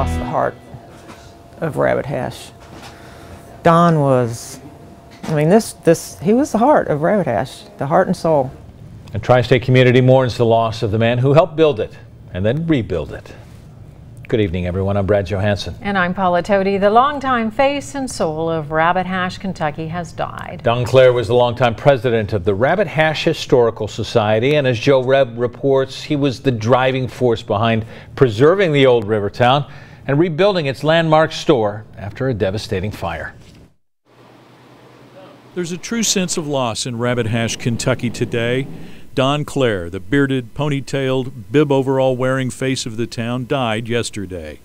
Lost the heart of Rabbit Hash. Don was, he was the heart of Rabbit Hash, the heart and soul. A tri-state community mourns the loss of the man who helped build it and then rebuild it. Good evening, everyone. I'm Brad Johansson. And I'm Paula Toti. The longtime face and soul of Rabbit Hash, Kentucky has died. Don Clare was the longtime president of the Rabbit Hash Historical Society, and as Joe Reb reports, he was the driving force behind preserving the old river town and rebuilding its landmark store after a devastating fire. There's a true sense of loss in Rabbit Hash, Kentucky today. Don Clare, the bearded, ponytailed, bib-overall-wearing face of the town, died yesterday.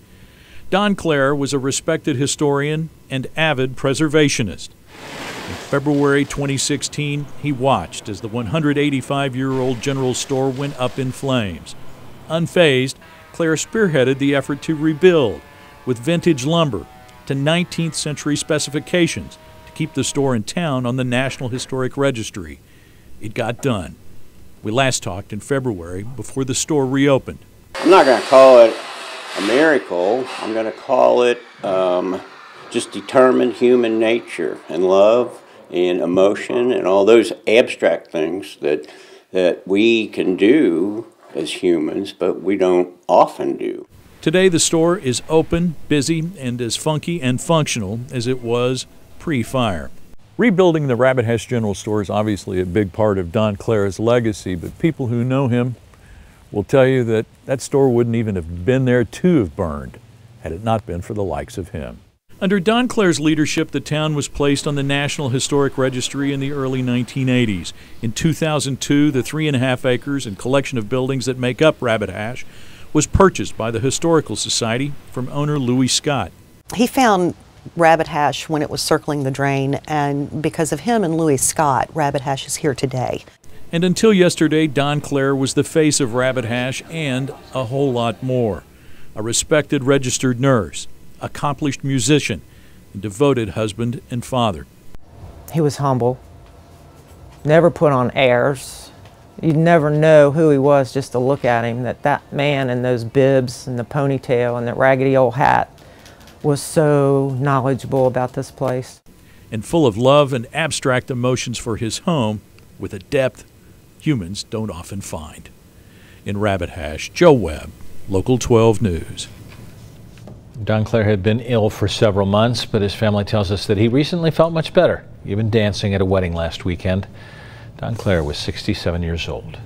Don Clare was a respected historian and avid preservationist. In February 2016, he watched as the 185-year-old general store went up in flames. Unphased, Clare spearheaded the effort to rebuild with vintage lumber to 19th century specifications to keep the store in town on the National Historic Registry. It got done. We last talked in February before the store reopened. I'm not going to call it a miracle. I'm going to call it just determined human nature and love and emotion and all those abstract things that we can do as humans, but we don't often do. Today the store is open, busy, and as funky and functional as it was pre-fire. Rebuilding the Rabbit Hash General Store is obviously a big part of Don Clare's legacy, but people who know him will tell you that that store wouldn't even have been there to have burned had it not been for the likes of him. Under Don Clare's leadership, the town was placed on the National Historic Registry in the early 1980s. In 2002, the 3.5 acres and collection of buildings that make up Rabbit Hash was purchased by the Historical Society from owner Louis Scott. He found Rabbit Hash when it was circling the drain, and because of him and Louis Scott, Rabbit Hash is here today. And until yesterday, Don Clare was the face of Rabbit Hash and a whole lot more. A respected registered nurse, accomplished musician, and devoted husband and father. He was humble, never put on airs. You'd never know who he was just to look at him, that man in those bibs and the ponytail and that raggedy old hat was so knowledgeable about this place. And full of love and abstract emotions for his home, with a depth humans don't often find. In Rabbit Hash, Joe Webb, Local 12 News. Don Clare had been ill for several months, but his family tells us that he recently felt much better, even dancing at a wedding last weekend. Don Clare was 67 years old.